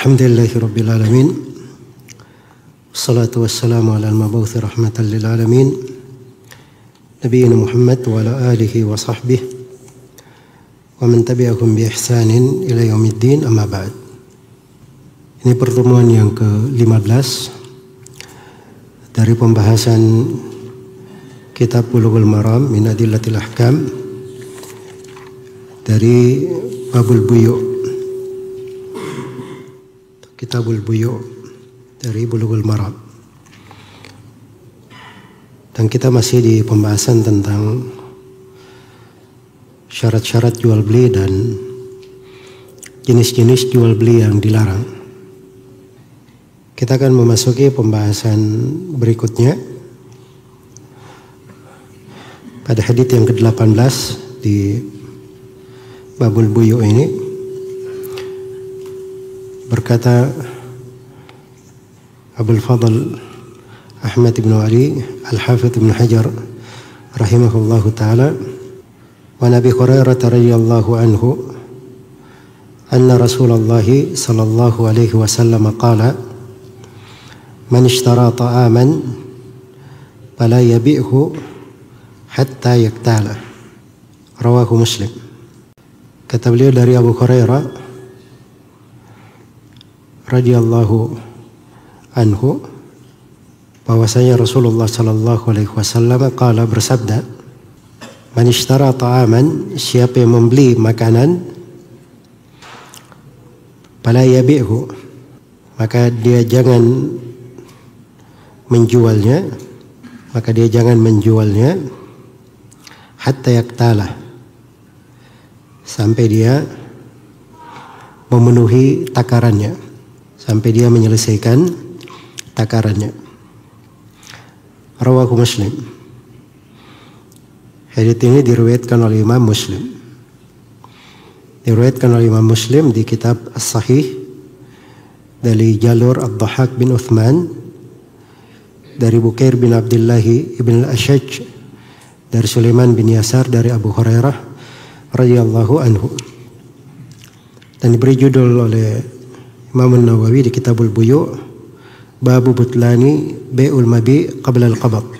Alhamdulillahi Rabbil Alamin. Wassalatu wassalamu ala al-mabawthi rahmatan lil alamin Nabiyyina Muhammad wa ala alihi wa sahbihi wa man tabi'ahum bi ihsanin ila yaumiddin, amma ba'd. Ini pertemuan yang ke-15 dari pembahasan Kitab Bulughul Maram min Adillatil Ahkam dari Babul Buyu', Kitabul Buyu' dari Bulughul Maram. Dan kita masih di pembahasan tentang syarat-syarat jual beli dan jenis-jenis jual beli yang dilarang. Kita akan memasuki pembahasan berikutnya pada hadits yang ke-18 di Babul Buyu' ini. Berkata Abul Fadl Ahmad ibn Ali Al-Hafidh ibn Hajar rahimahullahu ta'ala, wa Nabi Hurairah radhiyallahu anhu anna Rasulullah sallallahu alaihi wasallam qala man ishtara ta'aman fala yabi'hu hatta yaktala, rawahu Muslim. Kata beliau dari Abu Hurairah radhiyallahu anhu bahwasanya Rasulullah sallallahu alaihi wasallam qala, bersabda, man ishtara ta'aman, siapa yang membeli makanan, fala yabi'hu, maka dia jangan menjualnya, hatta yaktala, sampai dia memenuhi takarannya, sampai dia menyelesaikan takarannya. Rawahu Muslim. Hadits ini diriwayatkan oleh Imam Muslim. Diriwayatkan oleh Imam Muslim di kitab As-Sahih dari jalur Ad-Dhahhak bin Uthman, dari Bukair bin Abdullah ibn al-Ashaj, dari Sulaiman bin Yasar, dari Abu Hurairah radhiyallahu anhu. Dan diberi judul oleh Imam Nawawi di Kitabul Buyu', Babu Butlani Bai'ul Mabi' Qabla Al-Qabd,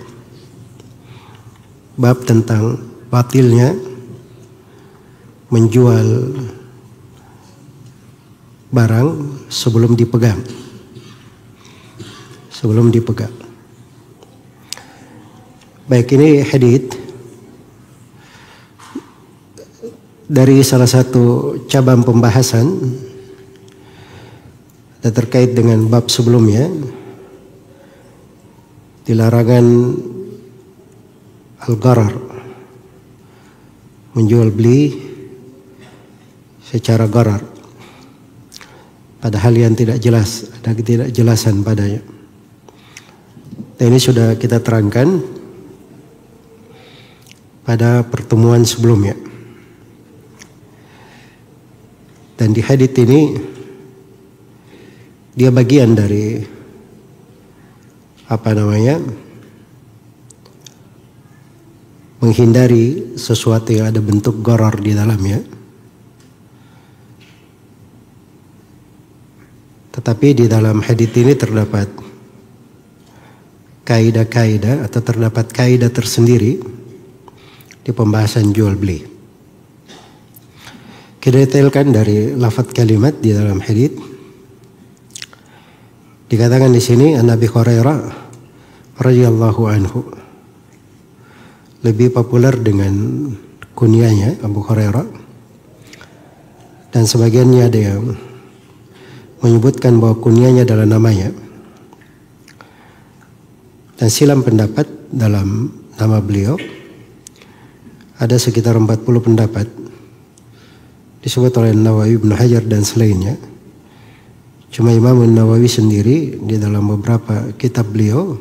bab tentang batilnya menjual barang sebelum dipegang. Baik, ini hadits dari salah satu cabang pembahasan terkait dengan bab sebelumnya, dilarangan al-gharar, menjual beli secara gharar, padahal yang tidak jelas, ada ketidakjelasan padanya. Dan ini sudah kita terangkan pada pertemuan sebelumnya. Dan di hadits ini dia bagian dari menghindari sesuatu yang ada bentuk gharar di dalamnya. Tetapi di dalam hadits ini terdapat kaidah-kaidah atau terdapat kaidah tersendiri di pembahasan jual beli. Kita detailkan dari lafaz kalimat di dalam hadits. Dikatakan di sini Nabi Hurairah radhiyallahu anhu, lebih populer dengan kunyahnya Abu Hurairah, dan sebagiannya ada yang menyebutkan bahwa kunyahnya adalah namanya. Dan silam pendapat dalam nama beliau, ada sekitar 40 pendapat disebut oleh Nawawi, Ibn Hajar dan selainnya. Cuma Imam Nawawi sendiri di dalam beberapa kitab beliau,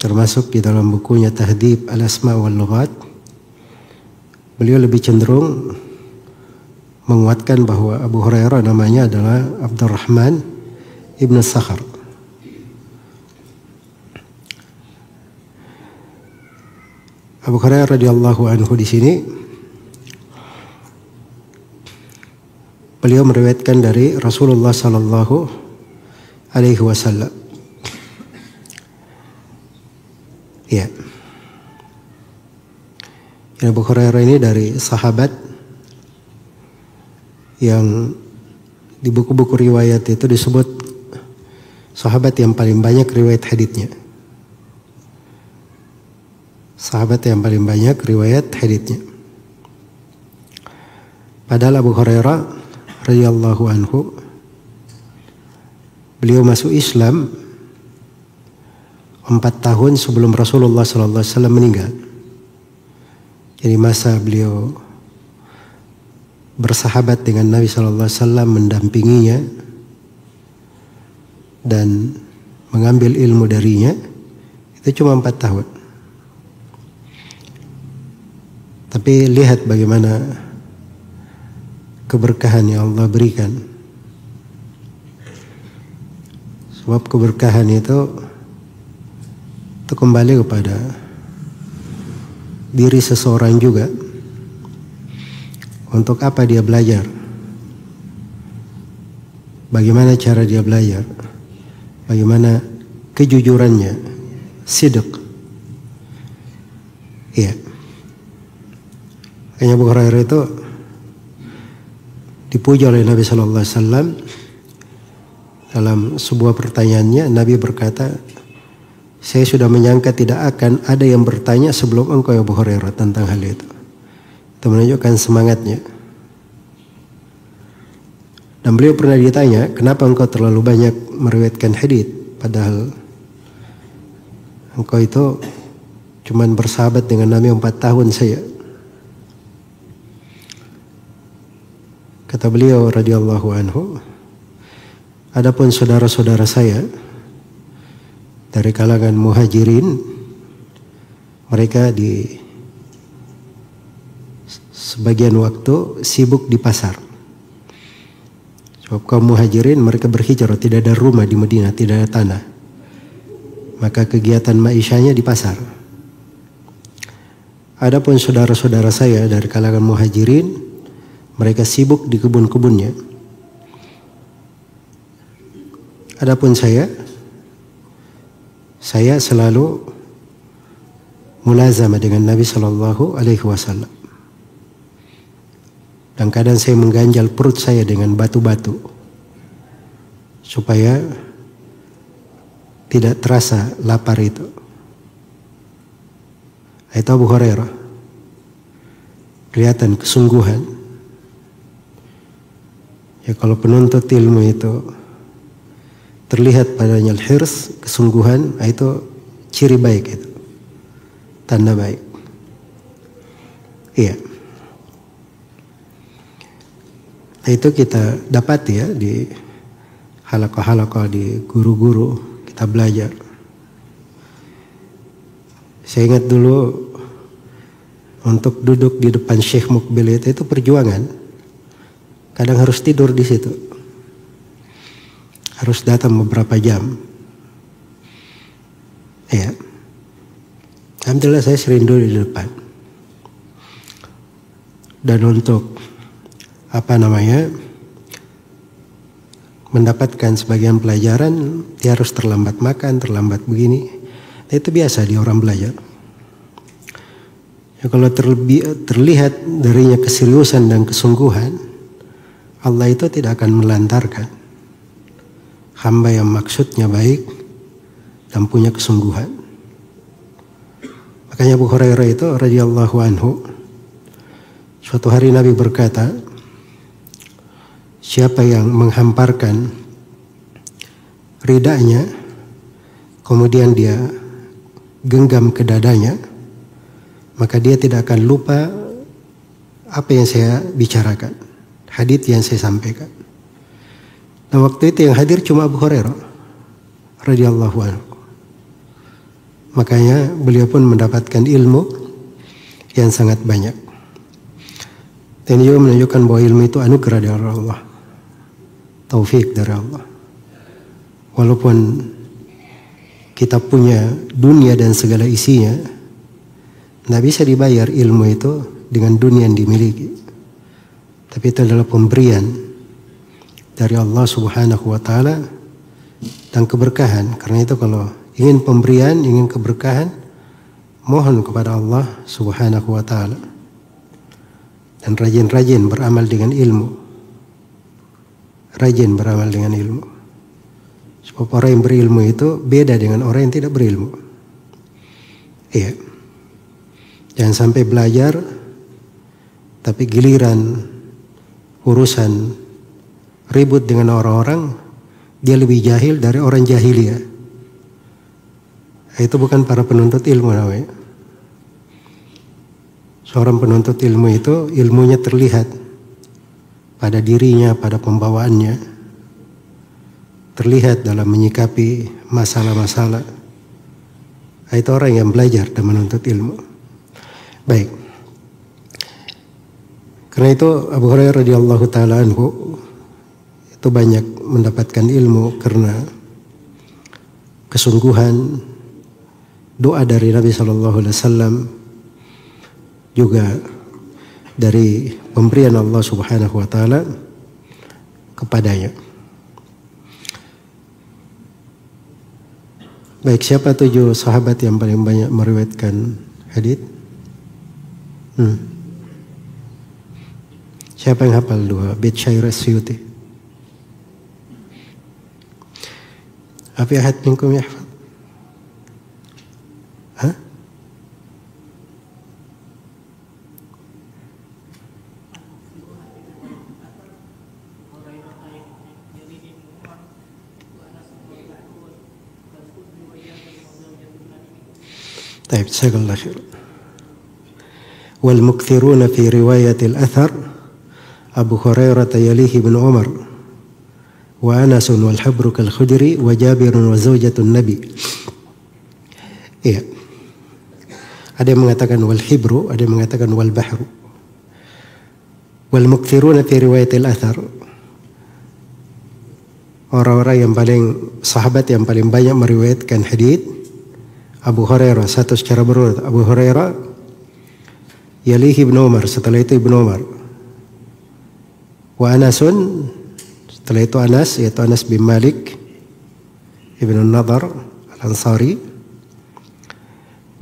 termasuk di dalam bukunya Tahdhib al-Asma' wal Lughat, beliau lebih cenderung menguatkan bahwa Abu Hurairah namanya adalah Abdurrahman ibn Sakhar. Abu Hurairah radhiyallahu anhu di sini beliau meriwayatkan dari Rasulullah Sallallahu Alaihi Wasallam. Ya, Abu Hurairah ini dari sahabat yang di buku-buku riwayat itu disebut sahabat yang paling banyak riwayat haditsnya. Sahabat yang paling banyak riwayat haditsnya. Padahal Abu Hurairah radhiyallahu anhu, beliau masuk Islam 4 tahun sebelum Rasulullah sallallahu alaihi wasallam meninggal. Jadi masa beliau bersahabat dengan Nabi sallallahu alaihi wasallam, mendampinginya dan mengambil ilmu darinya, itu cuma 4 tahun. Tapi lihat bagaimana keberkahan yang Allah berikan. Sebab keberkahan itu kembali kepada diri seseorang juga. Untuk apa dia belajar? Bagaimana cara dia belajar? Bagaimana kejujurannya? Sidq. Iya. Makanya Abu Hurairah itu dipuji oleh Nabi Sallallahu Alaihi Wasallam. Dalam sebuah pertanyaannya, Nabi berkata, saya sudah menyangka tidak akan ada yang bertanya sebelum engkau ya Abu Hurairah tentang hal itu. Itu menunjukkan semangatnya. Dan beliau pernah ditanya, kenapa engkau terlalu banyak meriwayatkan hadits, padahal engkau itu cuman bersahabat dengan Nabi 4 tahun saja. Kata beliau radhiyallahu anhu, adapun saudara-saudara saya dari kalangan muhajirin, mereka di sebagian waktu sibuk di pasar. Sebab kaum muhajirin mereka berhijrah, tidak ada rumah di Madinah, tidak ada tanah. Maka kegiatan ma'isyahnya di pasar. Adapun saudara-saudara saya dari kalangan muhajirin, mereka sibuk di kebun-kebunnya. Adapun saya selalu mulazamah dengan Nabi Sallallahu Alaihi Wasallam. Dan kadang saya mengganjal perut saya dengan batu-batu supaya tidak terasa lapar itu. Itu Abu Hurairah. Kelihatan kesungguhan. Ya, kalau penuntut ilmu itu terlihat padanya al-hirs, kesungguhan, itu ciri baik itu. Tanda baik. Iya. Nah, itu kita dapat ya di halaqah-halaqah, di guru-guru kita belajar. Saya ingat dulu untuk duduk di depan Syekh Mukbil itu perjuangan. Kadang harus tidur di situ. Harus datang beberapa jam. Ya. Alhamdulillah saya sering duduk di depan. Dan untuk mendapatkan sebagian pelajaran, dia harus terlambat makan, terlambat begini. Nah, itu biasa di orang belajar. Ya, kalau terlihat darinya keseriusan dan kesungguhan, Allah itu tidak akan melantarkan hamba yang maksudnya baik dan punya kesungguhan. Makanya Abu Hurairah itu radhiyallahu anhu, suatu hari Nabi berkata, siapa yang menghamparkan ridanya, kemudian dia genggam ke dadanya, maka dia tidak akan lupa apa yang saya bicarakan, hadits yang saya sampaikan. Dan waktu itu yang hadir cuma Abu Hurairah radhiyallahu anhu. Makanya beliau pun mendapatkan ilmu yang sangat banyak. Dan juga menunjukkan bahwa ilmu itu anugerah dari Allah, taufik dari Allah. Walaupun kita punya dunia dan segala isinya, tidak bisa dibayar ilmu itu dengan dunia yang dimiliki. Tapi itu adalah pemberian dari Allah Subhanahu wa taala dan keberkahan. Karena itu kalau ingin pemberian, ingin keberkahan, mohon kepada Allah Subhanahu wa taala. Dan rajin-rajin beramal dengan ilmu. Rajin beramal dengan ilmu. Sebab orang yang berilmu itu beda dengan orang yang tidak berilmu. Iya. Jangan sampai belajar tapi giliran urusan ribut dengan orang-orang, dia lebih jahil dari orang jahiliyah. Itu bukan para penuntut ilmu namanya. Seorang penuntut ilmu itu ilmunya terlihat pada dirinya, pada pembawaannya, terlihat dalam menyikapi masalah-masalah. Itu orang yang belajar dan menuntut ilmu. Baik. Karena itu Abu Hurairah radhiyallahu taala anhu itu banyak mendapatkan ilmu karena kesungguhan doa dari Nabi sallallahu alaihi wasallam, juga dari pemberian Allah Subhanahu wa taala kepadanya. Baik, siapa 7 sahabat yang paling banyak meriwayatkan hadits? Siapa yang hafal 2 bait syair Asyuti? Apa ahad minkum yahfaz? Hah? Baik, jazakallahu khair. Wal mukthiruna fi riwayatil athar Abu Hurairah yalihi bin Umar wa Anas wal Habru kal Khudri wa Jabir wa zaujatun Nabi. Iya. Ada yang mengatakan wal Hibru, ada yang mengatakan wal Bahru. Wal mukthiruna fi riwayatil athar, orang-orang yang paling, sahabat yang paling banyak meriwayatkan hadits, Abu Hurairah satu secara berurut. Abu Hurairah, yalihi Ibnu Umar, setelah itu Ibnu Umar. Wa Anasun, setelah itu Anas, yaitu Anas bin Malik Ibnu Nadar Al-Ansari.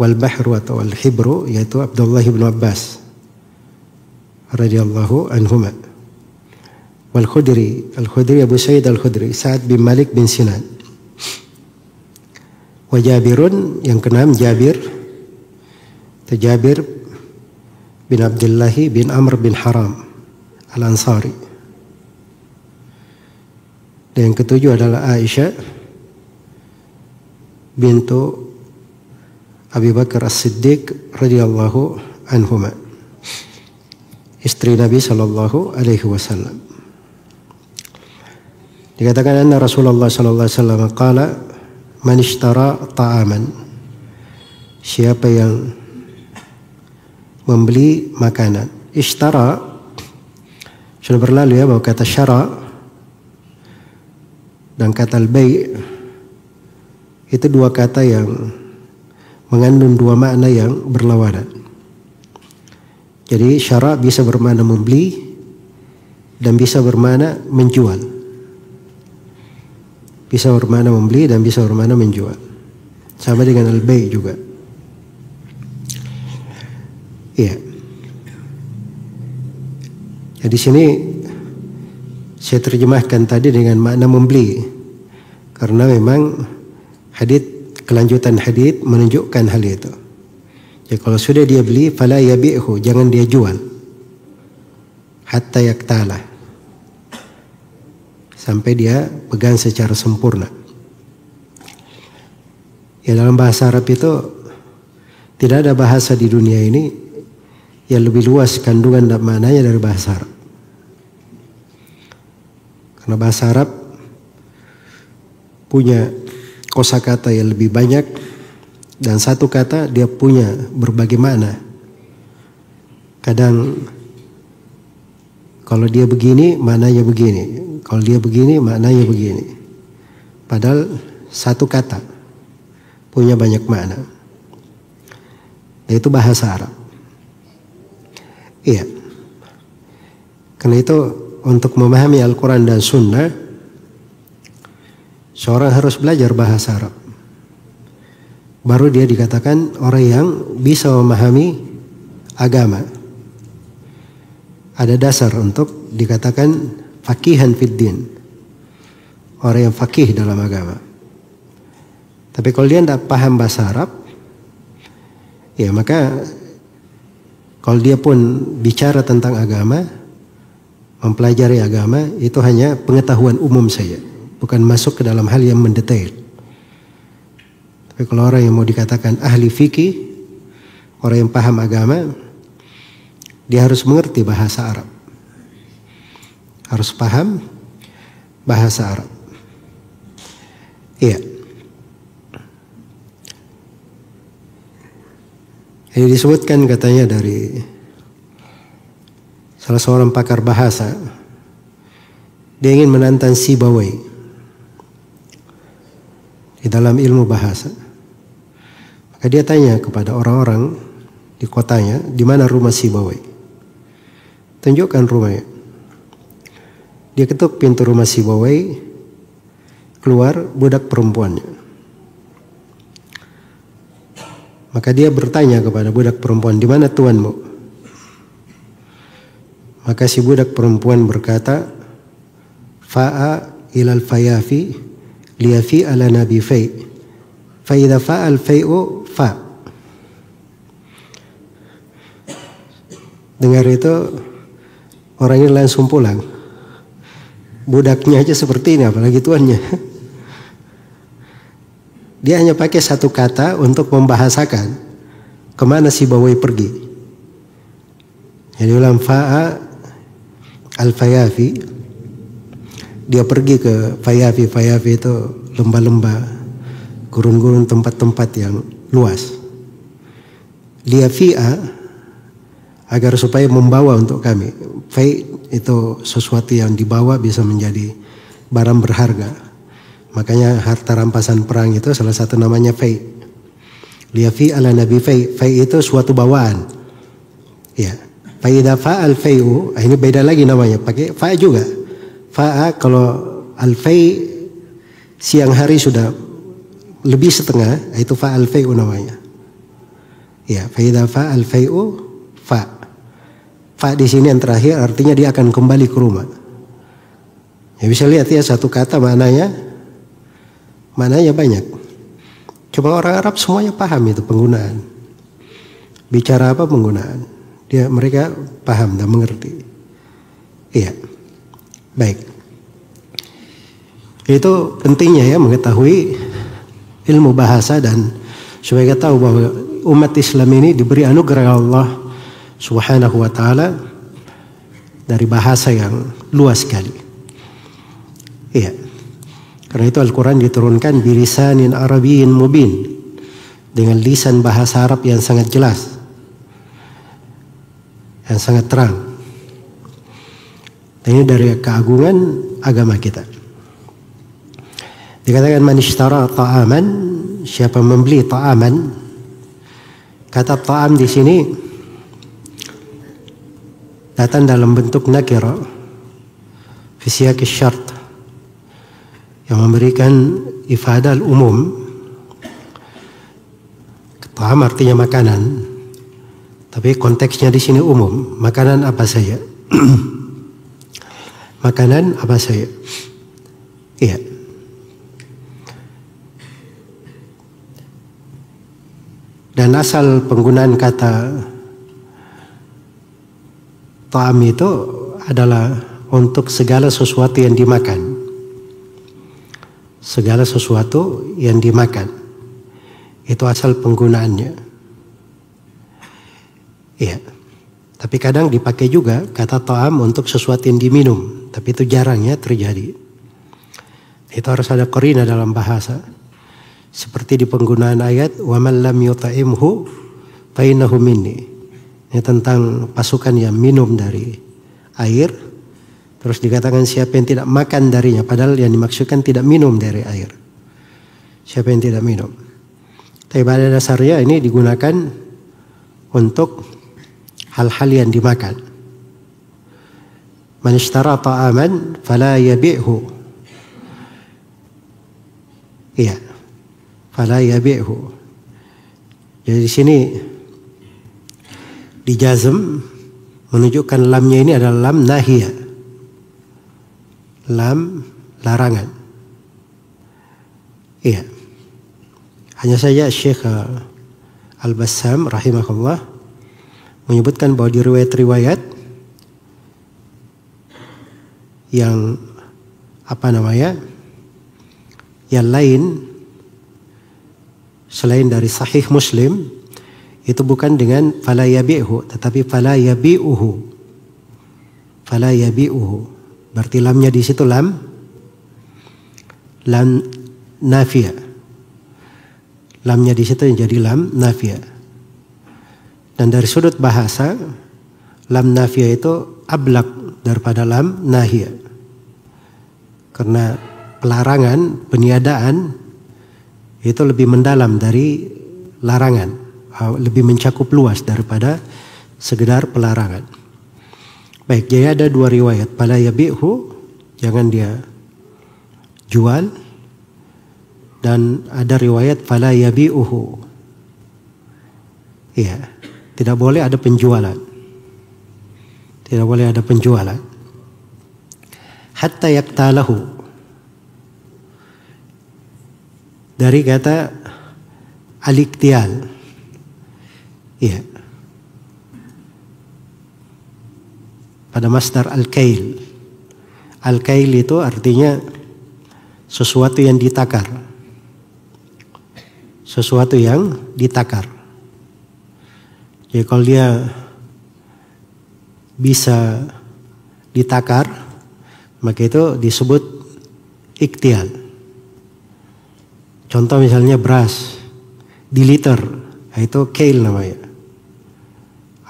Wal Bahru atau Al Hibru, yaitu Abdullah bin Abbas radhiyallahu anhuma. Wal Khudri, Al-Khudri Abu Sa'id Al-Khudri, Sa'ad bin Malik bin Sinan. Wa Jabirun, yang keenam Jabir, itu Jabir bin Abdullah bin Amr bin Haram Al-Ansari. Dan yang ketujuh adalah Aisyah bintu Abi Bakar As-Siddiq radhiyallahu anhuma, istri Nabi sallallahu alaihi wasallam. Dikatakan anna Rasulullah sallallahu alaihi wasallam qala man ishtara ta'aman, siapa yang membeli makanan. Ishtara sudah berlalu ya, bahwa kata syara dan kata al-bai' itu dua kata yang mengandung dua makna yang berlawanan. Jadi syara bisa bermakna membeli dan bisa bermakna menjual. Bisa bermakna membeli dan bisa bermakna menjual. Sama dengan al-bai' juga. Iya. Jadi sini saya terjemahkan tadi dengan makna membeli, karena memang hadits, kelanjutan hadits menunjukkan hal itu. Jadi kalau sudah dia beli, fala yabi'hu, jangan dia jual, hatta yaktala, sampai dia pegang secara sempurna. Ya, dalam bahasa Arab itu tidak ada bahasa di dunia ini yang lebih luas kandungan dan maknanya dari bahasa Arab. Karena bahasa Arab punya kosakata yang lebih banyak, dan satu kata dia punya berbagai makna. Kadang kalau dia begini maknanya begini, kalau dia begini maknanya begini. Padahal satu kata punya banyak makna. Itu bahasa Arab. Iya. Karena itu untuk memahami Al-Quran dan Sunnah, seorang harus belajar bahasa Arab. Baru dia dikatakan orang yang bisa memahami agama. Ada dasar untuk dikatakan faqihan fid din, orang yang faqih dalam agama. Tapi kalau dia tidak paham bahasa Arab, ya maka kalau dia pun bicara tentang agama, mempelajari agama, itu hanya pengetahuan umum saja, bukan masuk ke dalam hal yang mendetail. Tapi kalau orang yang mau dikatakan ahli fikih, orang yang paham agama, dia harus mengerti bahasa Arab, harus paham bahasa Arab. Iya. Ini disebutkan katanya dari salah seorang pakar bahasa, dia ingin menantang Sibawai di dalam ilmu bahasa. Maka dia tanya kepada orang-orang di kotanya, di mana rumah Sibawai? Tunjukkan rumahnya. Dia ketuk pintu rumah Sibawai, keluar budak perempuannya. Maka dia bertanya kepada budak perempuan, di mana tuanmu? Maka si budak perempuan berkata, fa'a ilal fayafi liyafi ala nabi fai fa idza fa'al fai'u fa. Dengar itu, orangnya langsung pulang. Budaknya aja seperti ini, apalagi tuannya. Dia hanya pakai satu kata untuk membahasakan kemana Sibawai pergi. Jadi ulang fa'a al-fayafi, dia pergi ke fayafi. Fayafi itu lembah-lembah, gurun-gurun, tempat-tempat yang luas. Dia fi'a, agar supaya membawa untuk kami. Fai itu sesuatu yang dibawa bisa menjadi barang berharga. Makanya harta rampasan perang itu salah satu namanya fai. Liyafi ala nabi fai. Fai itu suatu bawaan. Ya. Fa idza fa'al fai'u, ini beda lagi namanya, pakai fa juga. Fa kalau al fai siang hari sudah lebih setengah, itu fa'al fai'u namanya. Ya, fa idza fa'al fai'u fa. Fa di sini yang terakhir artinya dia akan kembali ke rumah. Ya bisa lihat ya, satu kata maknanya banyak. Coba orang Arab semuanya paham itu penggunaan. Bicara apa penggunaan. Mereka paham dan mengerti. Iya. Baik. Itu pentingnya ya mengetahui ilmu bahasa, dan supaya kita tahu bahwa umat Islam ini diberi anugerah Allah Subhanahu wa taala dari bahasa yang luas sekali. Iya. Karena itu Al-Quran diturunkan bilisanin Arabiyyin mubin, dengan lisan bahasa Arab yang sangat jelas, yang sangat terang. Dan ini dari keagungan agama kita. Dikatakan man ishtara ta'aman, siapa membeli ta'aman. Kata ta'am di sini datang dalam bentuk nakira fi siyaqi syart, yang memberikan ifadah umum. Ta'am artinya makanan, tapi konteksnya di sini umum. Makanan apa saja? Makanan apa saja? Iya. Dan asal penggunaan kata ta'am itu adalah untuk segala sesuatu yang dimakan. Segala sesuatu yang dimakan, itu asal penggunaannya. Iya. Tapi kadang dipakai juga kata ta'am untuk sesuatu yang diminum, tapi itu jarang ya terjadi. Itu harus ada qarina dalam bahasa. Seperti di penggunaan ayat wa man lam yuta'imhu fa innahu minni. Ini tentang pasukan yang minum dari air. Terus dikatakan siapa yang tidak makan darinya, padahal yang dimaksudkan tidak minum dari air. Siapa yang tidak minum. Tapi pada dasarnya ini digunakan untuk hal-hal yang dimakan. Man ishtara ta'aman fala yabi'hu. Iya. Fala yabi'hu. Jadi di sini dijazm menunjukkan lamnya ini adalah lam nahiyah. Lam larangan. Iya. Hanya saja Syekh Al-Bassam rahimahullah menyebutkan bahwa di riwayat-riwayat yang yang lain selain dari Sahih Muslim itu bukan dengan fala yabi'hu, tetapi fala yabi'uhu. Fala yabi'uhu. Berarti lamnya di situ lam nafiyah. Lamnya di situ jadi lam nafiyah. Dan dari sudut bahasa, lam nafiyah itu ablaq daripada lam nahiyah. Karena pelarangan, peniadaan itu lebih mendalam dari larangan, lebih mencakup luas daripada sekedar pelarangan. Baik, jadi ada dua riwayat. Fala yabi'hu, jangan dia jual. Dan ada riwayat fala yabi'uhu. Iya, tidak boleh ada penjualan. Tidak boleh ada penjualan. Hatta yaktalahu. Dari kata al-iktial. Iya. Pada masdar al-kail. Al-kail itu artinya sesuatu yang ditakar. Sesuatu yang ditakar. Jadi kalau dia bisa ditakar, maka itu disebut iktial. Contoh misalnya beras di liter, itu kail namanya.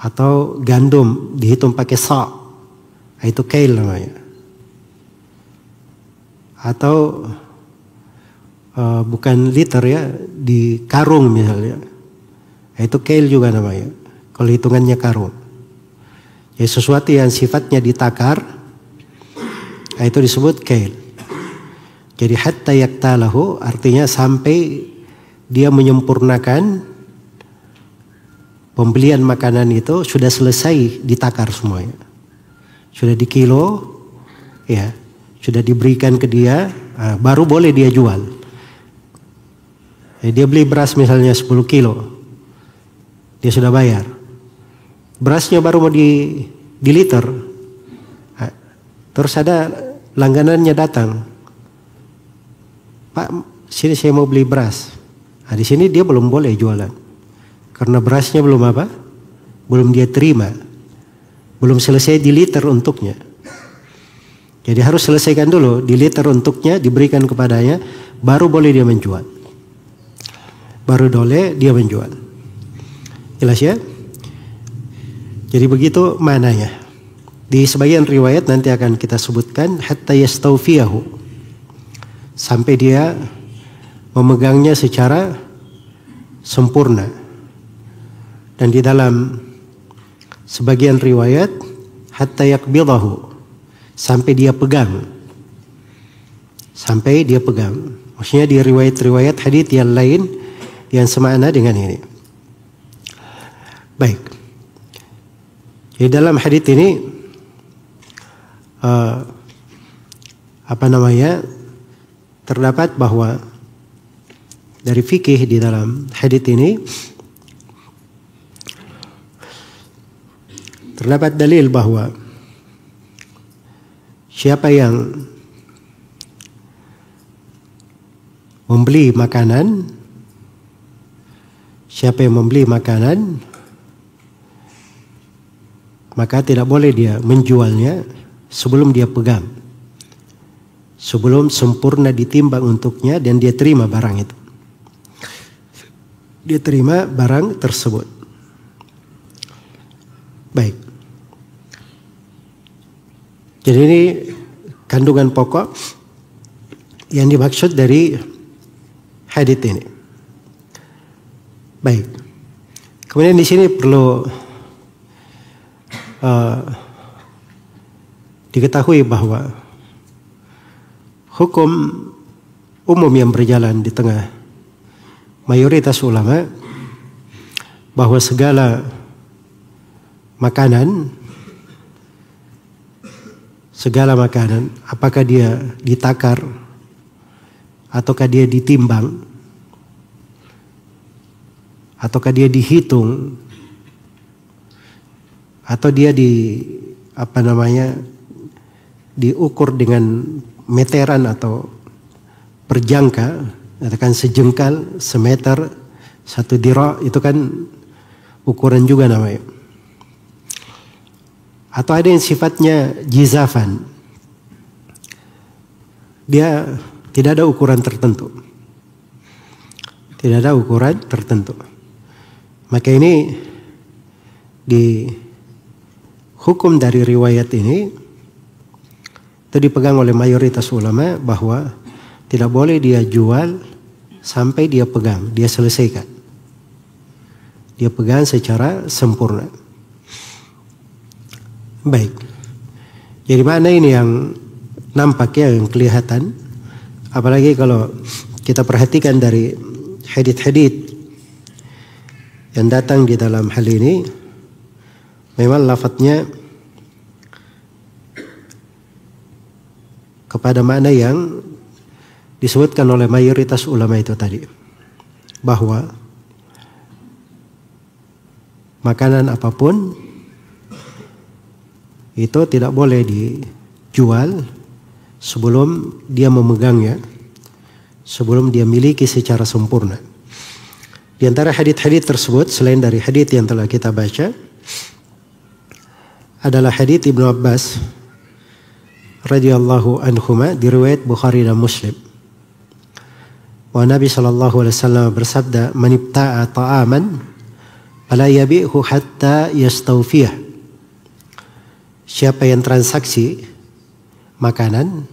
Atau gandum dihitung pakai sa', itu kail namanya. Atau bukan liter ya, di karung misalnya, itu kail juga namanya. Kalau hitungannya karung. Jadi sesuatu yang sifatnya ditakar, itu disebut kail. Jadi hatta yaktalahu artinya sampai dia menyempurnakan pembelian makanan itu sudah selesai ditakar semuanya. Sudah dikilo, ya, sudah diberikan ke dia, baru boleh dia jual. Jadi dia beli beras misalnya 10 kilo, dia sudah bayar. Berasnya baru mau di liter, terus ada langganannya datang. Pak, sini saya mau beli beras. Nah, di sini dia belum boleh jualan. Karena berasnya belum apa? Belum dia terima. Belum selesai di liter untuknya. Jadi harus selesaikan dulu di liter untuknya, diberikan kepadanya, baru boleh dia menjual. Baru boleh dia menjual. Jelas ya? Jadi begitu mananya. Di sebagian riwayat nanti akan kita sebutkan hatta yastawfiyahu. Sampai dia memegangnya secara sempurna. Dan di dalam sebagian riwayat hatta yakbidahu, sampai dia pegang. Sampai dia pegang. Maksudnya di riwayat-riwayat hadits yang lain yang semakna dengan ini. Baik. Di dalam hadits ini terdapat bahwa dari fikih di dalam hadits ini terdapat dalil bahwa siapa yang membeli makanan, maka tidak boleh dia menjualnya sebelum dia pegang. Sebelum sempurna ditimbang untuknya dan dia terima barang itu. Dia terima barang tersebut. Baik. Jadi ini kandungan pokok yang dimaksud dari hadits ini. Baik. Kemudian di sini perlu diketahui bahwa hukum umum yang berjalan di tengah mayoritas ulama bahwa segala makanan apakah dia ditakar ataukah dia ditimbang ataukah dia dihitung atau dia diukur dengan meteran atau perjangka, katakan sejengkal, semeter, 1 dira, itu kan ukuran juga namanya. Atau ada yang sifatnya jizafan, dia tidak ada ukuran tertentu. Tidak ada ukuran tertentu. Maka ini di hukum dari riwayat ini itu dipegang oleh mayoritas ulama bahwa tidak boleh dia jual sampai dia pegang, dia selesaikan. Dia pegang secara sempurna. Baik. Jadi mana ini yang nampak ya, yang kelihatan. Apalagi kalau kita perhatikan dari hadits-hadits yang datang di dalam hal ini, memang lafadznya kepada makna yang disebutkan oleh mayoritas ulama itu tadi, bahwa makanan apapun itu tidak boleh dijual sebelum dia memegangnya, sebelum dia miliki secara sempurna. Di antara hadits-hadits tersebut, selain dari hadits yang telah kita baca, adalah hadits Ibnu Abbas radhiyallahu anhuma di riwayat Bukhari dan Muslim. Wa Nabi sallallahu alaihi wasallam bersabda, "Man ibta'a ta'aman fala yabi'hu hatta yastawfiyah." Siapa yang transaksi makanan,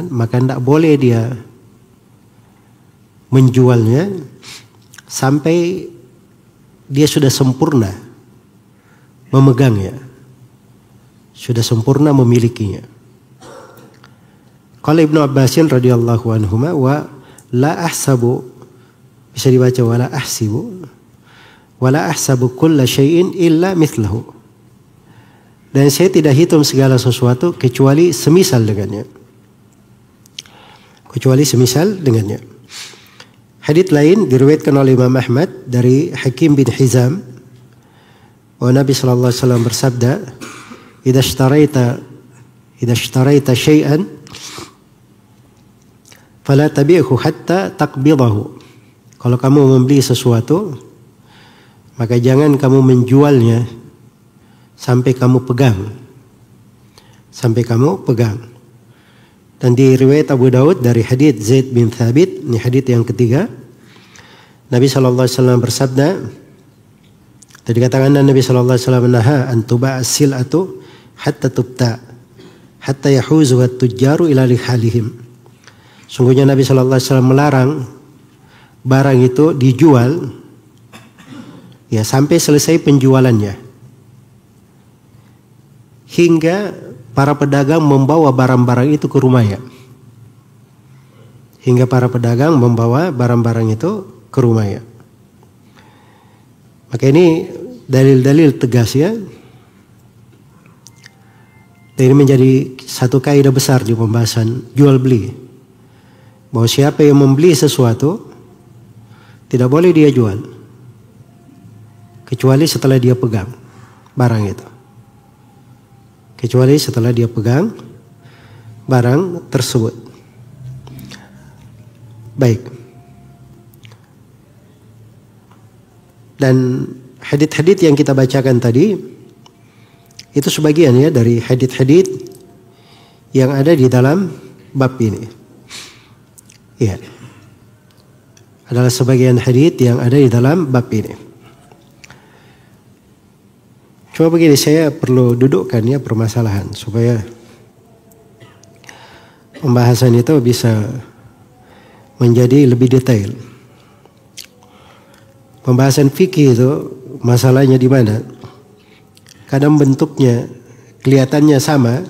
maka tidak boleh dia menjualnya sampai dia sudah sempurna memegangnya, sudah sempurna memilikinya. Qala Ibnu Abbasin radhiyallahu anhuma wa la ahsabu, bisa dibaca wala ahsibu, wala ahsabu kulla syai'in illa mithlahu. Dan saya tidak hitung segala sesuatu kecuali semisal dengannya. Hadits lain diriwayatkan oleh Imam Ahmad dari Hakim bin Hizam, bahwa Nabi sallallahu alaihi wasallam bersabda, "Idza ishtaraita syai'an fala tabi'hu hatta taqbidahu." Kalau kamu membeli sesuatu, maka jangan kamu menjualnya sampai kamu pegang. Dan di riwayat Abu Daud dari hadits Zaid bin Thabit, ini hadits yang ketiga, Nabi sallallahu alaihi wasallam bersabda, tadi katakan Nabi sallallahu alaihi wasallam, "Naha an tuba'a sil'atu hatta tubta hatta yahuzu at-tujjaru ila lihalihim." Sungguhnya Nabi sallallahu alaihi wasallam melarang barang itu dijual ya sampai selesai penjualannya, hingga para pedagang membawa barang-barang itu ke rumahnya. Maka ini dalil-dalil tegas ya. Dan ini menjadi satu kaidah besar di pembahasan jual beli, bahwa siapa yang membeli sesuatu tidak boleh dia jual kecuali setelah dia pegang barang itu. Tersebut. Baik. Dan hadits-hadits yang kita bacakan tadi itu sebagian ya dari hadits-hadits yang ada di dalam bab ini. Iya. Adalah sebagian hadits yang ada di dalam bab ini. Cuma begini, saya perlu dudukkan ya permasalahan supaya pembahasan itu bisa menjadi lebih detail. Pembahasan fikih itu masalahnya di mana? kadang bentuknya kelihatannya sama,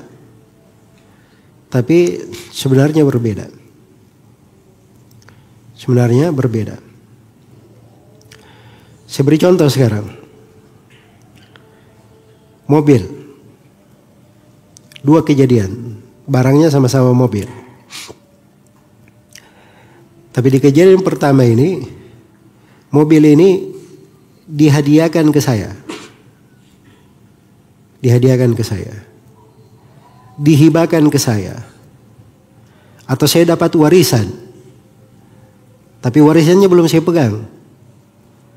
tapi sebenarnya berbeda. Sebenarnya berbeda. Saya beri contoh sekarang. Mobil. Dua kejadian. Barangnya sama-sama mobil. Tapi di kejadian pertama ini, mobil ini dihadiahkan ke saya. Dihadiahkan ke saya. Dihibahkan ke saya. Atau saya dapat warisan. Tapi warisannya belum saya pegang.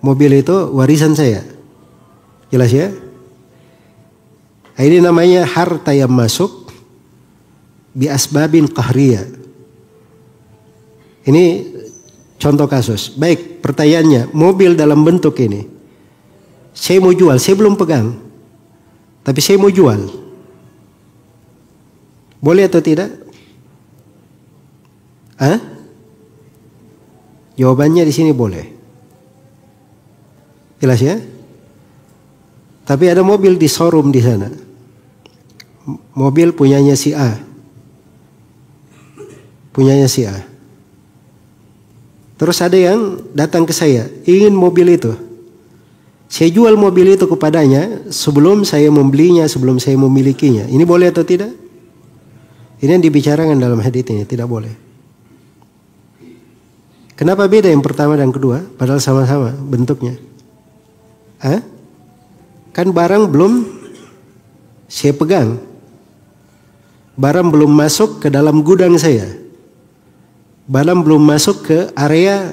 Mobil itu warisan saya. Jelas ya? Ini namanya harta yang masuk bi asbabin qahriyah. Ini contoh kasus. Baik, pertanyaannya, mobil dalam bentuk ini. Saya mau jual, saya belum pegang. Tapi saya mau jual. Boleh atau tidak? Hah? Jawabannya di sini boleh. Jelas ya? Tapi ada mobil di showroom di sana. Mobil punyanya si A. Punyanya si A. Terus ada yang datang ke saya, ingin mobil itu. Saya jual mobil itu kepadanya sebelum saya membelinya, sebelum saya memilikinya. Ini boleh atau tidak? Ini yang dibicarakan dalam hadits ini, tidak boleh. Kenapa beda yang pertama dan kedua? Padahal sama-sama bentuknya. Hah? Kan barang belum saya pegang. Barang belum masuk ke dalam gudang saya. Barang belum masuk ke area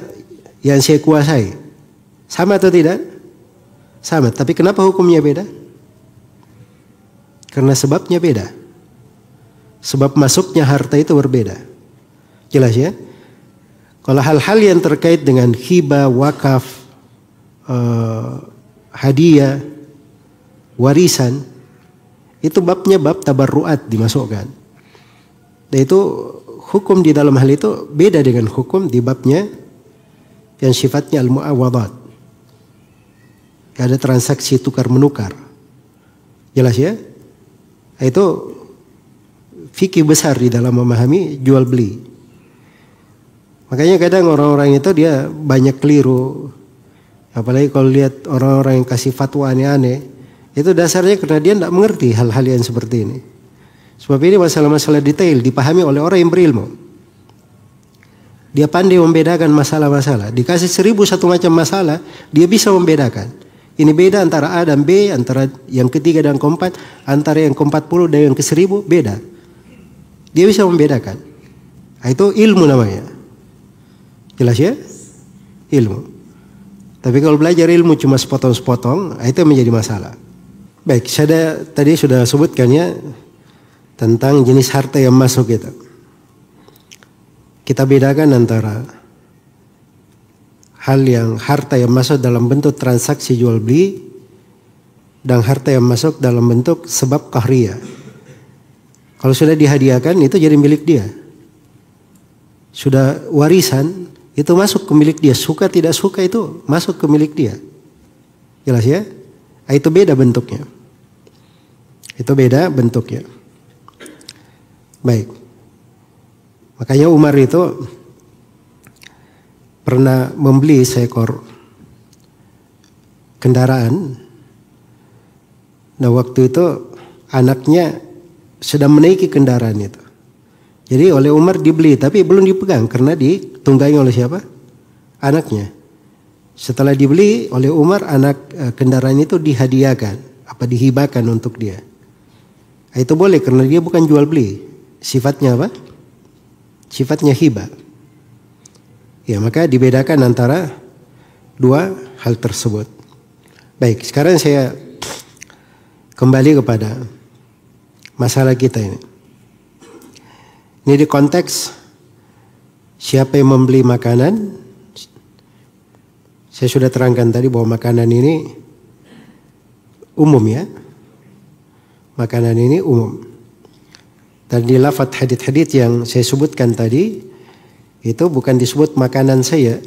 yang saya kuasai. Sama atau tidak? Sama. Tapi kenapa hukumnya beda? Karena sebabnya beda. Sebab masuknya harta itu berbeda. Jelas ya? Kalau hal-hal yang terkait dengan hibah, wakaf, hadiah, warisan, itu babnya bab tabarruat dimasukkan. Dan itu hukum di dalam hal itu beda dengan hukum di babnya yang sifatnya al-mu'awadat. Ada transaksi tukar menukar. Jelas ya? Itu fikih besar di dalam memahami jual beli. Makanya kadang orang-orang itu dia banyak keliru. Apalagi kalau lihat orang-orang yang kasih fatwa aneh-aneh, itu dasarnya karena dia tidak mengerti hal-hal yang seperti ini. Sebab ini masalah-masalah detail dipahami oleh orang yang berilmu. Dia pandai membedakan masalah-masalah. Dikasih 1001 macam masalah, dia bisa membedakan. Ini beda antara A dan B, antara yang ketiga dan keempat, antara yang ke-40 dan yang ke-1000, beda. Dia bisa membedakan. Itu ilmu namanya. Jelas ya? Ilmu. Tapi kalau belajar ilmu cuma sepotong-sepotong, itu menjadi masalah. Baik, saya tadi sudah sebutkan ya tentang jenis harta yang masuk itu. Kita bedakan antara harta yang masuk dalam bentuk transaksi jual beli dan harta yang masuk dalam bentuk sebab qahriyah. Kalau sudah dihadiahkan itu jadi milik dia. Sudah warisan itu masuk ke milik dia. Suka tidak suka itu masuk ke milik dia. Jelas ya? Itu beda bentuknya. Itu beda bentuknya. Baik. Makanya Umar itu pernah membeli seekor kendaraan. Nah waktu itu anaknya sedang menaiki kendaraan itu. Jadi oleh Umar dibeli tapi belum dipegang karena ditunggangi oleh siapa? Anaknya. Setelah dibeli oleh Umar, kendaraan itu dihadiahkan, dihibahkan untuk dia. Itu boleh karena dia bukan jual beli. Sifatnya apa? Sifatnya hibah. Ya, maka dibedakan antara dua hal tersebut. Baik, sekarang saya kembali kepada masalah kita ini. Ini di konteks siapa yang membeli makanan. Saya sudah terangkan tadi bahwa makanan ini umum ya. Makanan ini umum. Dan di lafadz hadits-hadits yang saya sebutkan tadi, itu bukan disebut makanan saya.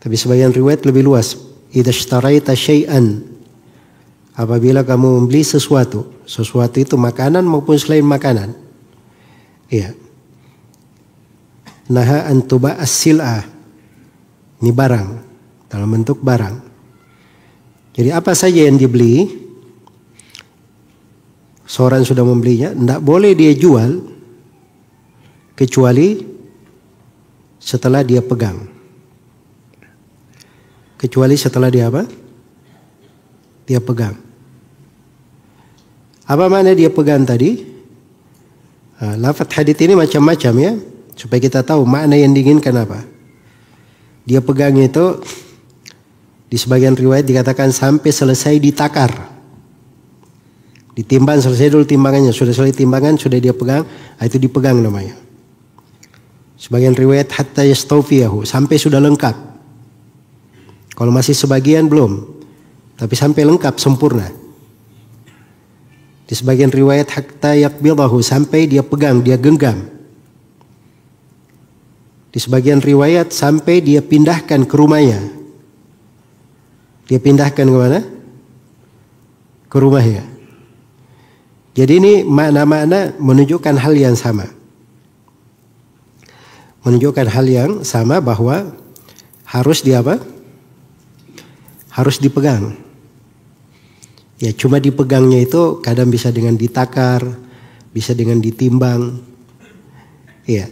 Tapi sebagian riwayat lebih luas. Idza ishtaraita syai'an apabila kamu membeli sesuatu itu makanan maupun selain makanan. Iya. Naha an tuba as-sil'ah. Ini barang, dalam bentuk barang. Jadi apa saja yang dibeli, seorang sudah membelinya, tidak boleh dia jual kecuali setelah dia pegang. Kecuali setelah dia apa? Dia pegang. Apa makna dia pegang tadi? Lafaz hadits ini macam-macam ya, supaya kita tahu makna yang diinginkan apa. Dia pegang itu di sebagian riwayat dikatakan sampai selesai ditakar. Ditimbang, selesai dulu timbangannya, sudah selesai timbangan, sudah dia pegang, itu dipegang namanya. Sebagian riwayat hatta yastawfiyahu, sampai sudah lengkap. Kalau masih sebagian belum, tapi sampai lengkap sempurna. Di sebagian riwayat hatta yaqbidahu, sampai dia pegang, dia genggam. Di sebagian riwayat sampai dia pindahkan ke rumahnya. Dia pindahkan ke mana? Ke rumahnya. Jadi ini makna-makna menunjukkan hal yang sama. Menunjukkan hal yang sama bahwa harus di apa? Harus dipegang. Ya cuma dipegangnya itu kadang bisa dengan ditakar, bisa dengan ditimbang. Iya.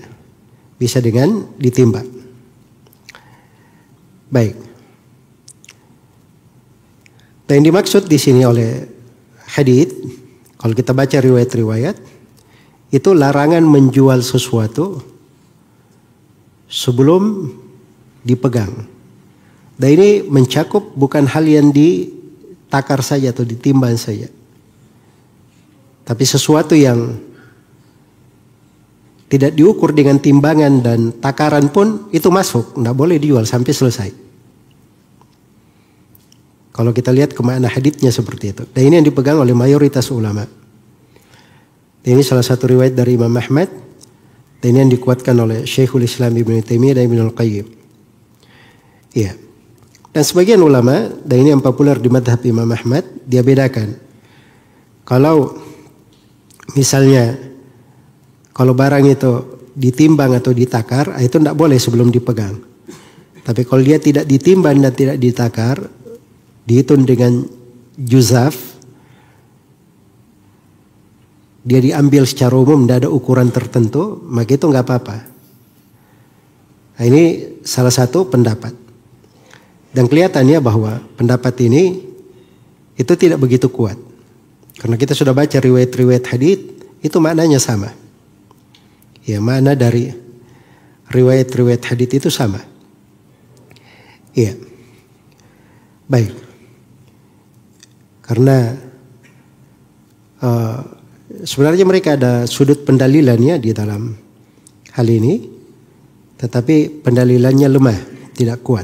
Bisa dengan ditimbang. Baik. Dan yang dimaksud di sini oleh hadits, kalau kita baca riwayat-riwayat, itu larangan menjual sesuatu sebelum dipegang. Dan ini mencakup bukan hal yang ditakar saja atau ditimbang saja, tapi sesuatu yang tidak diukur dengan timbangan dan takaran pun itu masuk, tidak boleh dijual sampai selesai. Kalau kita lihat ke makna haditsnya seperti itu. Dan ini yang dipegang oleh mayoritas ulama. Dan ini salah satu riwayat dari Imam Ahmad. Dan ini yang dikuatkan oleh Syekhul Islam Ibn Taimiyah dan Ibn Al-Qayyim. Iya. Dan sebagian ulama, dan ini yang populer di madhab Imam Ahmad, dia bedakan. Kalau misalnya, kalau barang itu ditimbang atau ditakar, itu tidak boleh sebelum dipegang. Tapi kalau dia tidak ditimbang dan tidak ditakar, dihitung dengan juzaf, dia diambil secara umum, tidak ada ukuran tertentu, maka itu nggak apa-apa. Nah, ini salah satu pendapat. Dan kelihatannya bahwa pendapat ini itu tidak begitu kuat. Karena kita sudah baca riwayat-riwayat hadits, itu maknanya sama. Ya, makna dari riwayat-riwayat hadits itu sama. Iya. Baik. Karena sebenarnya mereka ada sudut pendalilannya di dalam hal ini, tetapi pendalilannya lemah, tidak kuat.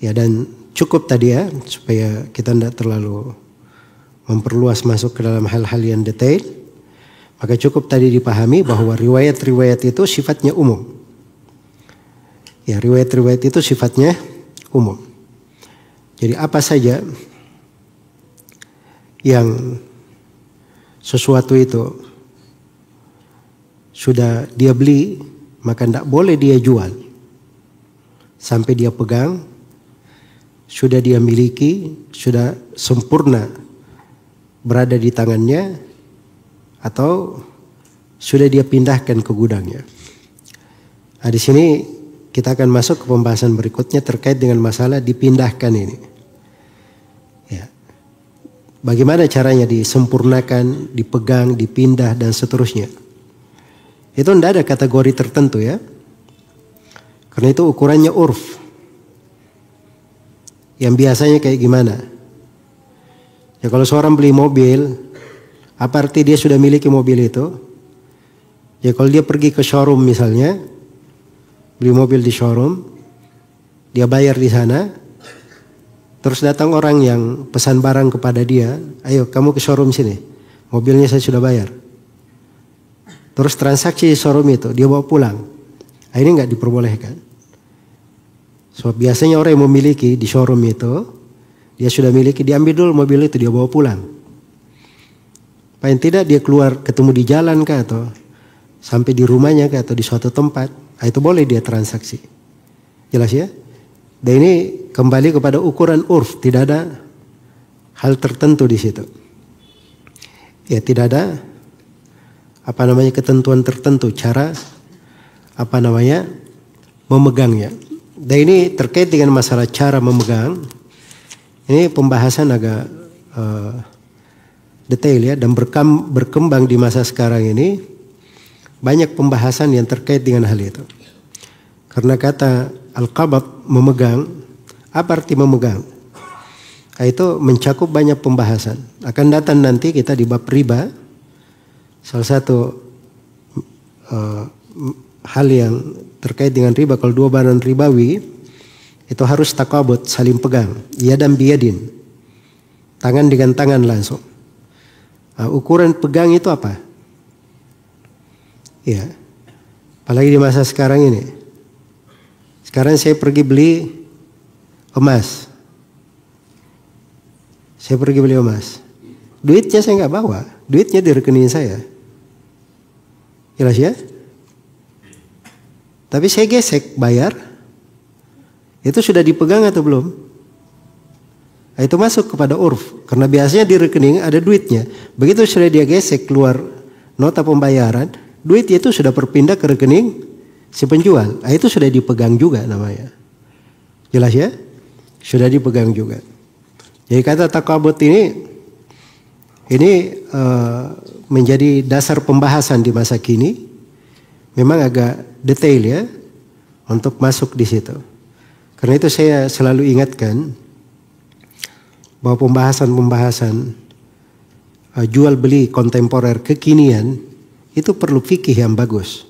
Ya, dan cukup tadi ya, supaya kita tidak terlalu memperluas masuk ke dalam hal-hal yang detail, maka cukup tadi dipahami bahwa riwayat-riwayat itu sifatnya umum. Ya, riwayat-riwayat itu sifatnya umum. Jadi apa saja yang sesuatu itu sudah dia beli, maka tidak boleh dia jual sampai dia pegang, sudah dia miliki, sudah sempurna berada di tangannya, atau sudah dia pindahkan ke gudangnya. Nah, di sini kita akan masuk ke pembahasan berikutnya terkait dengan masalah dipindahkan ini. Bagaimana caranya disempurnakan, dipegang, dipindah, dan seterusnya. Itu tidak ada kategori tertentu ya. Karena itu ukurannya urf. Yang biasanya kayak gimana? Ya kalau seorang beli mobil, apa arti dia sudah miliki mobil itu? Ya kalau dia pergi ke showroom misalnya, beli mobil di showroom, dia bayar di sana, terus datang orang yang pesan barang kepada dia, ayo kamu ke showroom sini, mobilnya saya sudah bayar. Terus transaksi di showroom itu dia bawa pulang, ini nggak diperbolehkan. Sebab biasanya orang yang memiliki di showroom itu, Dia sudah miliki, diambil dulu mobil itu, dia bawa pulang. Paling tidak dia keluar ketemu di jalan kah, atau sampai di rumahnya kah, atau di suatu tempat. Itu boleh dia transaksi. Jelas ya? Dan ini kembali kepada ukuran urf, tidak ada hal tertentu di situ. Ya, tidak ada ketentuan tertentu cara memegangnya. Dan ini terkait dengan masalah cara memegang. Ini pembahasan agak detail ya, dan berkembang di masa sekarang ini banyak pembahasan yang terkait dengan hal itu. Karena kata al-qabd, memegang, apa arti memegang? Itu mencakup banyak pembahasan. Akan datang nanti kita di bab riba. Salah satu hal yang terkait dengan riba, kalau dua barang ribawi itu harus taqabud, saling pegang, yadan biyadin, tangan dengan tangan langsung. Ukuran pegang itu apa? Ya, apalagi di masa sekarang ini. Sekarang saya pergi beli emas. Duitnya saya nggak bawa, duitnya di rekening saya. Jelas ya? Tapi saya gesek bayar. Itu sudah dipegang atau belum? Itu masuk kepada urf. Karena biasanya di rekening ada duitnya. Begitu sudah dia gesek keluar nota pembayaran, duit itu sudah berpindah ke rekening si penjual. Itu sudah dipegang juga namanya. Jelas ya? Sudah dipegang juga. Jadi kata taqabud ini menjadi dasar pembahasan di masa kini. Memang agak detail ya untuk masuk di situ. Karena itu saya selalu ingatkan bahwa pembahasan jual beli kontemporer kekinian itu perlu fikih yang bagus.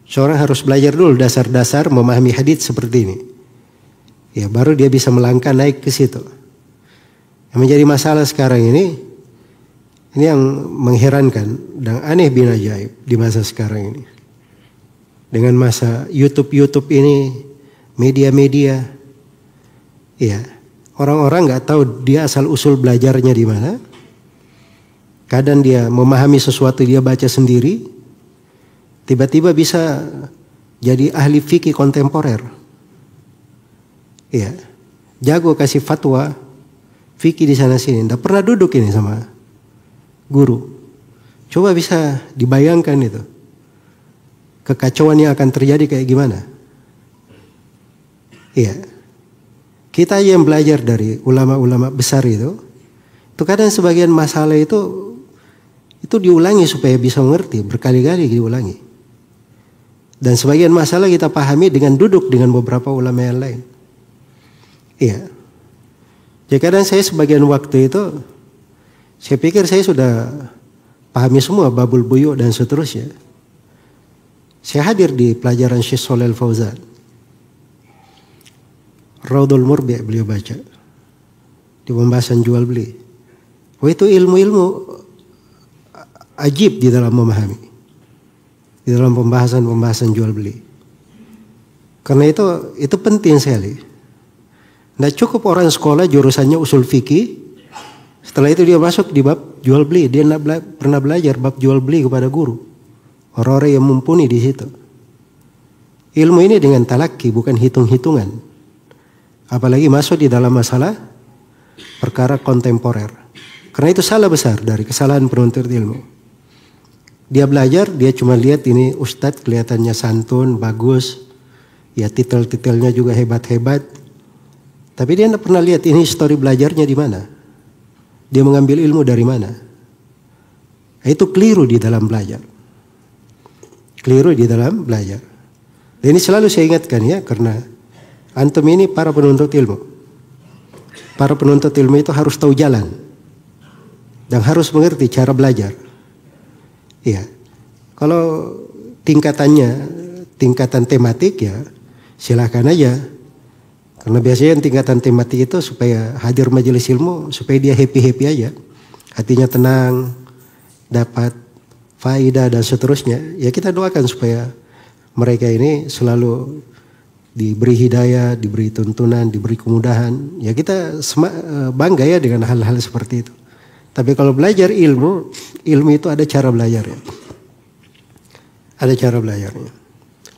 Seorang harus belajar dulu dasar-dasar memahami hadits seperti ini. Ya, baru dia bisa melangkah naik ke situ. Yang menjadi masalah sekarang ini yang mengherankan dan aneh bin ajaib di masa sekarang ini. Dengan masa YouTube ini, media-media, ya, orang-orang nggak tahu dia asal usul belajarnya di mana. Kadang dia memahami sesuatu dia baca sendiri, tiba-tiba bisa jadi ahli fikih kontemporer. Ya, jago kasih fatwa fikih di sana sini. Nggak pernah duduk ini sama guru. Coba bisa dibayangkan itu kekacauan yang akan terjadi kayak gimana. Iya, kita yang belajar dari ulama-ulama besar itu kadang sebagian masalah itu diulangi supaya bisa mengerti, berkali-kali diulangi. Dan sebagian masalah kita pahami dengan duduk dengan beberapa ulama yang lain. Iya, jadi kadang saya sebagian waktu itu, saya pikir saya sudah pahami semua babul buyu dan seterusnya. Saya hadir di pelajaran Syekh Shalih Al-Fauzan. Raudhul Murbi' beliau baca di pembahasan jual beli. Itu ilmu-ilmu ajib di dalam memahami, di dalam pembahasan jual beli. Karena itu penting sekali. Nggak cukup orang sekolah jurusannya usul fikih, setelah itu dia masuk di bab jual beli, dia nggak pernah belajar bab jual beli kepada guru, orang-orang yang mumpuni di situ. Ilmu ini dengan talaki, bukan hitung-hitungan. Apalagi masuk di dalam masalah perkara kontemporer. Karena itu salah besar dari kesalahan penuntut ilmu. Dia belajar, dia cuma lihat ini ustadz kelihatannya santun, bagus. Ya titel-titelnya juga hebat-hebat. Tapi dia tidak pernah lihat ini histori belajarnya di mana. Dia mengambil ilmu dari mana. Itu keliru di dalam belajar. Keliru di dalam belajar. Dan ini selalu saya ingatkan ya, karena antum ini para penuntut ilmu. Para penuntut ilmu itu harus tahu jalan. Dan harus mengerti cara belajar. Iya. Kalau tingkatan tematik ya silakan aja. Karena biasanya yang tingkatan tematik itu supaya hadir majelis ilmu, supaya dia happy-happy aja. Hatinya tenang, dapat faidah dan seterusnya. Ya kita doakan supaya mereka ini selalu diberi hidayah, diberi tuntunan, diberi kemudahan, ya kita bangga ya dengan hal-hal seperti itu. Tapi kalau belajar ilmu itu ada cara belajarnya. Ada cara belajarnya.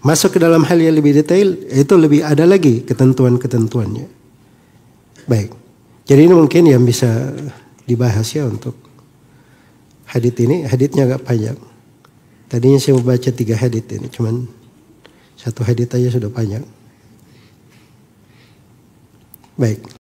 Masuk ke dalam hal yang lebih detail, itu lebih ada lagi ketentuan-ketentuannya. Baik. Jadi ini mungkin yang bisa dibahas ya untuk hadits ini. Haditsnya agak panjang. Tadinya saya mau baca 3 hadits ini, cuman 1 hadits aja sudah panjang. Baik.